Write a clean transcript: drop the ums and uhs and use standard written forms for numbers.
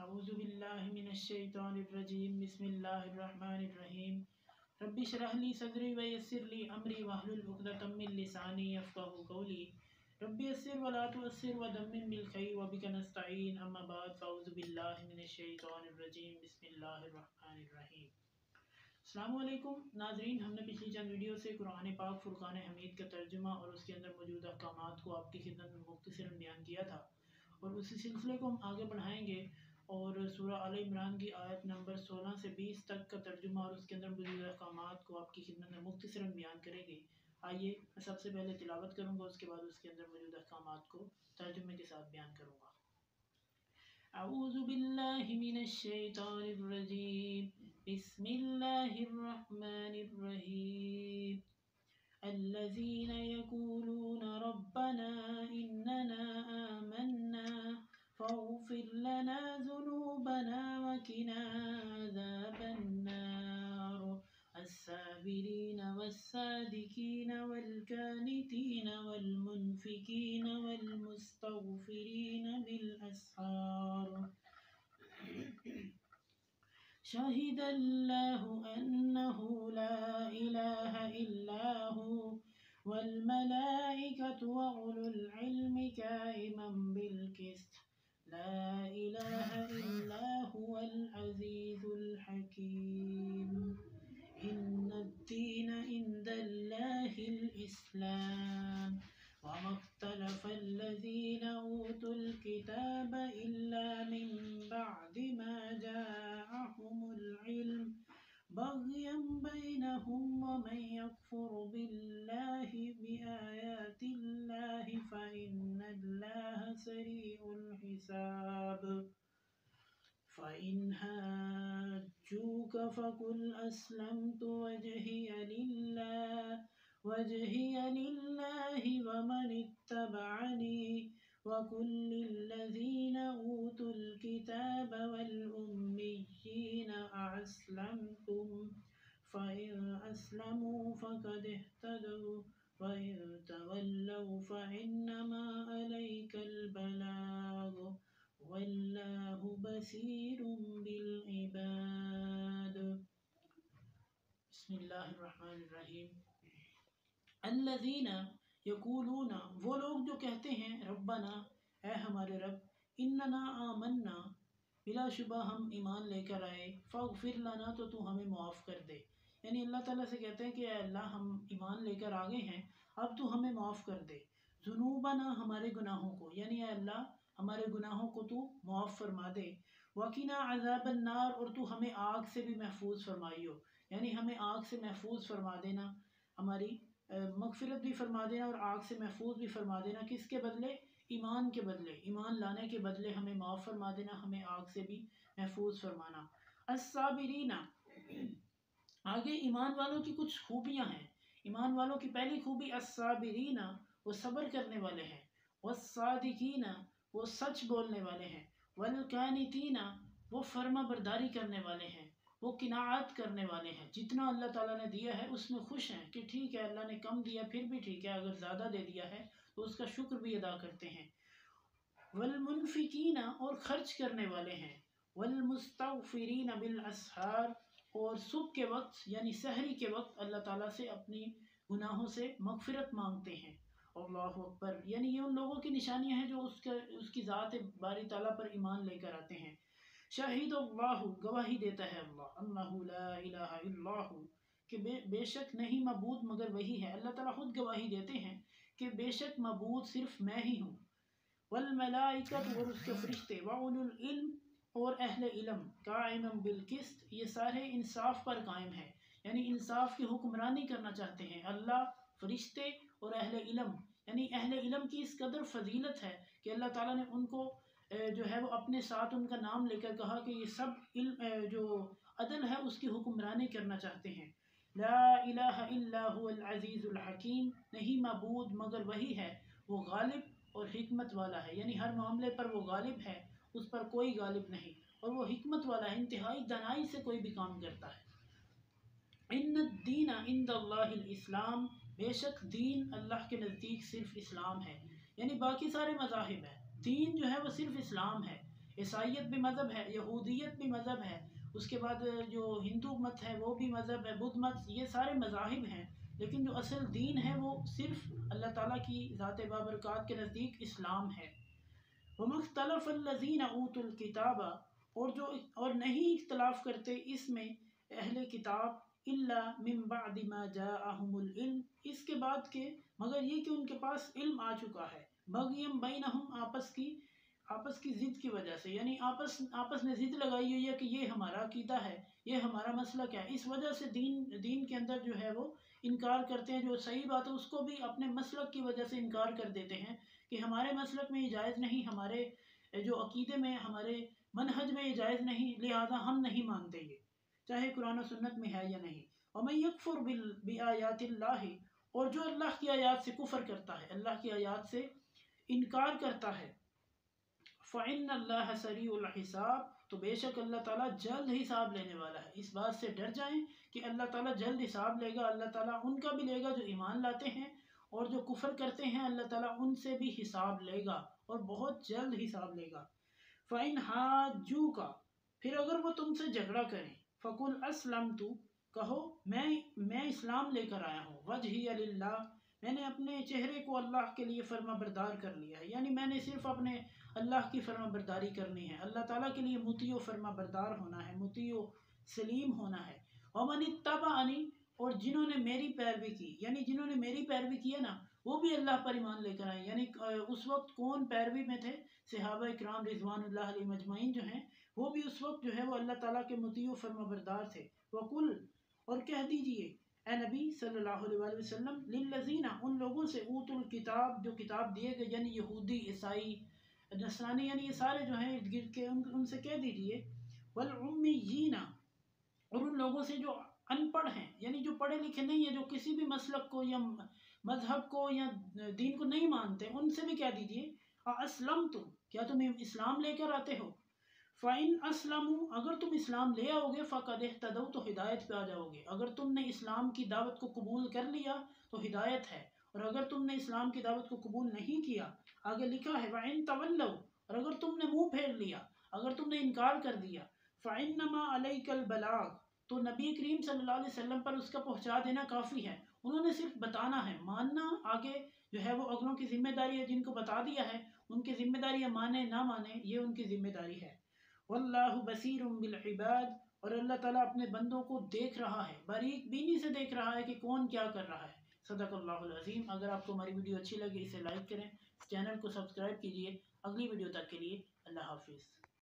اعوذ باللہ من الشیطان الرجیم بسم اللہ الرحمن الرحیم رب اشرح لی صدری ویسر لی امری واحلل عقدۃ من لسانی یفقهوا قولی رب یسر ولا تعسر ودمم بالخیر وبک نستعین اما بعد فاعوذ باللہ من الشیطان الرجیم بسم اللہ الرحمن الرحیم۔ السلام علیکم ناظرین، ہم نے پچھلی چند ویڈیو سے قرآن پاک فرقان حمید کا ترجمہ اور اس کے اندر موجود احکامات کو آپ کی خدمت میں مختصراً بیان کیا تھا، اور اسی سلسلے کو ہم آگے بڑھائیں گے اور سورہ آل عمران کی آیت نمبر 16 سے 20 تک کا ترجمہ اور اس کے اندر موجود احکامات کو آپ کی خدمت میں مختصراً بیان کریں گے۔ آئیے میں سب سے پہلے تلاوت کروں گا، اس کے بعد اس کے اندر موجود احکامات کو ترجمے کے ساتھ بیان کروں گا۔ اعوذ باللہ من الشیطان الرجیم بسم اللہ الرحمن الرحیم الذين يقولون ربنا إننا آمنا فاغفر لنا ذنوبنا وقنا عذاب النار الصابرين والصادقين والقانتين والمنفقين والمستغفرين بالأسحار شهد الله أنه لا إله إلا هو والملائكة وأولو العلم قائما بالقسط لا إله إلا هو العزيز الحكيم إن الدين عند الله الإسلام وما اختلف الذين أوتوا الكتاب إلا من بعد ما جاءهم العلم بغيا بينهم ومن يكفر بالله بآيات الله فإن الله سريع الحساب فإن حاجوك فقل أسلمت وجهي لله ومن اتبعني وقل للذين أوتوا الكتاب والأميين أأسلمتم فإن أسلموا فقد اهتدوا وإن تولوا فإنما عليك البلاغ والله بصير بالعباد۔ بسم اللہ الرحمن الرحیم۔ الذین یقولون، وہ لوگ جو کہتے ہیں، ربنا، اے ہمارے رب، اننا آمنا، بلا شبہ ہم ایمان لے کر آئے، فاغفر لنا، تو تو ہمیں معاف کر دے۔ یعنی اللہ تعالیٰ سے کہتے ہیں کہ اے اللہ، ہم ایمان لے کر آگے ہیں، اب تو ہمیں معاف کر دے۔ ذنوبنا، ہمارے گناہوں کو، یعنی اے اللہ ہمارے گناہوں کو تو معاف فرما دے۔ وقنا عذاب النار، اور تو ہمیں آگ سے بھی محفوظ فرمائیو، یعنی ہمیں آگ سے محفوظ فرما دینا، ہماری مغفرت بھی فرما دینا اور آگ سے محفوظ بھی فرما دینا۔ کس کے بدلے؟ ایمان کے بدلے، ایمان لانے کے بدلے ہمیں معاف فرما دینا، ہمیں آگ سے بھی محفوظ فرمانا۔ الصابرین، آگے ایمان والوں کی کچھ خوبیاں ہیں۔ ایمان والوں کی پہلی خوبی الصابرین، وہ صبر کرنے والے ہیں، والصادقین، وہ سچ بولنے والے ہیں، والقانتین، وہ فرما برداری کرنے والے ہیں، وہ قناعت کرنے والے ہیں، جتنا اللہ تعالیٰ نے دیا ہے اس میں خوش ہیں کہ ٹھیک ہے اللہ نے کم دیا پھر بھی ٹھیک ہے، اگر زیادہ دے دیا ہے تو اس کا شکر بھی ادا کرتے ہیں۔ والمنفقین، اور خرچ کرنے والے ہیں، والمستغفرین بالاسحار، اور صبح کے وقت یعنی سحری کے وقت اللہ تعالیٰ سے اپنی گناہوں سے مغفرت مانگتے ہیں۔ اللہ اکبر، یعنی یہ ان لوگوں کی نشانیاں ہیں جو اس کی ذات باری تعالیٰ پر ایمان لے کر آتے ہیں۔ شاہد اللہ، گواہی دیتا ہے اللہ، انہ لا الہ الا ہو، کہ بے شک نہیں معبود مگر وہی ہے۔ اللہ تعالیٰ خود گواہی دیتے ہیں کہ بے شک معبود صرف میں ہی ہوں۔ والملائکۃ، اور اس کے فرشتے، وَأُولُو الْعِلْمِ، اور اہل علم، قائما بالقسط، یہ سارے انصاف پر قائم ہیں، یعنی انصاف کی حکمرانی کرنا چاہتے ہیں۔ اللہ، فرشتے اور اہل علم، یعنی اہل علم کی اس قدر فضیلت ہے کہ اللہ تعالیٰ نے ان کو جو ہے وہ اپنے ساتھ ان کا نام لے کر کہا کہ یہ سب علم جو عدل ہے اس کی حکمرانی کرنا چاہتے ہیں۔ لا الہ الا هو العزیز الحکیم، نہیں معبود مگر وہی ہے، وہ غالب اور حکمت والا ہے، یعنی ہر معاملے پر وہ غالب ہے، اس پر کوئی غالب نہیں، اور وہ حکمت والا ہے، انتہائی دانائی سے کوئی بھی کام کرتا ہے۔ ان الدین عند اللہ الاسلام، بے شک دین اللہ کے نزدیک صرف اسلام ہے، یعنی باقی سارے مذاہب ہیں، دین جو ہے وہ صرف اسلام ہے۔ عیسائیت بھی مذہب ہے، یہودیت بھی مذہب ہے، اس کے بعد جو ہندو مت ہے وہ بھی مذہب ہے، بدھ مت، یہ سارے مذاہب ہیں، لیکن جو اصل دین ہے وہ صرف اللہ تعالیٰ کی ذات بابرکات کے نزدیک اسلام ہے۔ وَمَخْتَلَفَ الَّذِينَ أُوتُوا الْكِتَابَ، اور نہیں اختلاف کرتے اس میں اہل کتاب، إِلَّا مِن بَعْدِ مَا جَاءَهُمُ الْعِلْمُ، اس کے بعد کہ مگر یہ کہ ان کے پاس علم آ چکا ہے، بغیم بینہم، آپس کی ضد کی وجہ سے، یعنی آپس میں ضد لگائی ہوئی ہے کہ یہ ہمارا عقیدہ ہے، یہ ہمارا مسلک ہے، اس وجہ سے دین کے اندر جو ہے وہ انکار کرتے ہیں، جو صحیح بات ہے اس کو بھی اپنے مسلک کی وجہ سے انکار کر دیتے ہیں کہ ہمارے مسلک میں یہ جائز نہیں، ہمارے جو عقیدے میں، ہمارے منہج میں یہ جائز نہیں، لہذا ہم نہیں مانتے یہ، چاہے قرآن و سنت میں ہے یا نہیں۔ وَمَن يَكْفُرْ بِآيَاتِ اللَّهِ، اور جو اللہ کی آیات سے کفر کرتا ہے، اللہ کی آیات سے انکار کرتا ہے، فَإِنَّ اللَّهَ سَرِيعُ الْحِسَابِ، تو بے شک اللہ تعالیٰ جلد حساب لینے والا ہے۔ اس بات سے ڈر جائیں کہ اللہ تعالیٰ جلد حساب لے گا، اللہ تعالیٰ ان کا بھی لے گا جو ایمان لاتے ہیں، اور جو کفر کرتے ہیں اللہ تعالیٰ ان سے بھی حساب لے گا، اور بہت جلد حساب لے گا۔ فَإِنْ حَاجُّوكَ، پھر اگر وہ تم سے جھگڑا کریں، فَقُلْ أَسْلَمْتُ، کہو میں اسلام لے کر آیا ہوں، وَجْهِيَ لِلَّهِ، میں نے اپنے چہرے کو اللہ کے لیے فرما بردار کر لیا ہے، یعنی میں نے صرف اپنے اللہ کی فرما برداری کرنی ہے، اللہ تعالیٰ کے لیے مطیع و فرما بردار ہونا ہے، مطیع و سلیم ہونا ہے۔ وَمَنِ اتَّبَعَنِي، اور جنہوں نے میری پیروی کی، یعنی جنہوں نے میری پیروی کی ہے نا، وہ بھی اللہ پر ایمان لے کر آئے، یعنی اس وقت کون پیروی میں تھے؟ صحابہ اکرام رضوان اللہ علیہ مجمعین جو ہیں، وہ بھی اس وقت جو ہے وہ اللہ تعالیٰ کے مطیع و فرما بردار تھے۔ وَقُلْ، اور کہہ دیجئے اے نبی صلی اللہ علیہ وآلہ وسلم، للذین، ان لوگوں سے، اوتوا الکتاب، جو کتاب دیے گئے، یعنی یہودی، عیسائی، نصرانی، یعنی یہ سارے جو ہیں ارد گرد کے، ان سے کہہ دیجئے، والعمیین، اور ان لوگوں سے جو ان پڑھ ہیں، یعنی جو پڑھے لکھے نہیں ہیں، جو کسی بھی مسلک کو یا مذہب کو یا دین کو نہیں مانتے، ان سے بھی کہہ دیجئے، اسلمتم، کیا تم اسلام لے کر آتے ہو؟ فَإِنْ أَسْلَمُوا، اگر تم اسلام لے آؤ گے، فَقَدْ اهْتَدَوْا، تو ہدایت پہ آ جاؤ گے، اگر تم نے اسلام کی دعوت کو قبول کر لیا تو ہدایت ہے، اور اگر تم نے اسلام کی دعوت کو قبول نہیں کیا، آگے لکھا ہے وَإِنْ تَوَلَّوْا، اور اگر تم نے منہ پھیر لیا، اگر تم نے انکار کر دیا، فَإِنَّمَا عَلَيْكَ الْبَلَاغُ، تو نبی کریم صلی اللہ علیہ وسلم پر اس کا پہنچا دینا کافی ہے، انہوں نے صرف بتانا ہے، ماننا آگے جو ہے وہ اگلوں کی ذمہ داری ہے، جن کو بتا دیا ہے ان کی ذمہ داری ہے، مانے نہ مانے یہ ان کی ذمہ داری ہے۔ واللہ بصیر بالعباد، اور اللہ تعالیٰ اپنے بندوں کو دیکھ رہا ہے، باریک بینی سے دیکھ رہا ہے کہ کون کیا کر رہا ہے۔ صدق اللہ العظیم۔ اگر آپ کو ہماری ویڈیو اچھی لگے اسے لائک کریں، چینل کو سبسکرائب کیجیے۔ اگلی ویڈیو تک کے لیے اللہ حافظ۔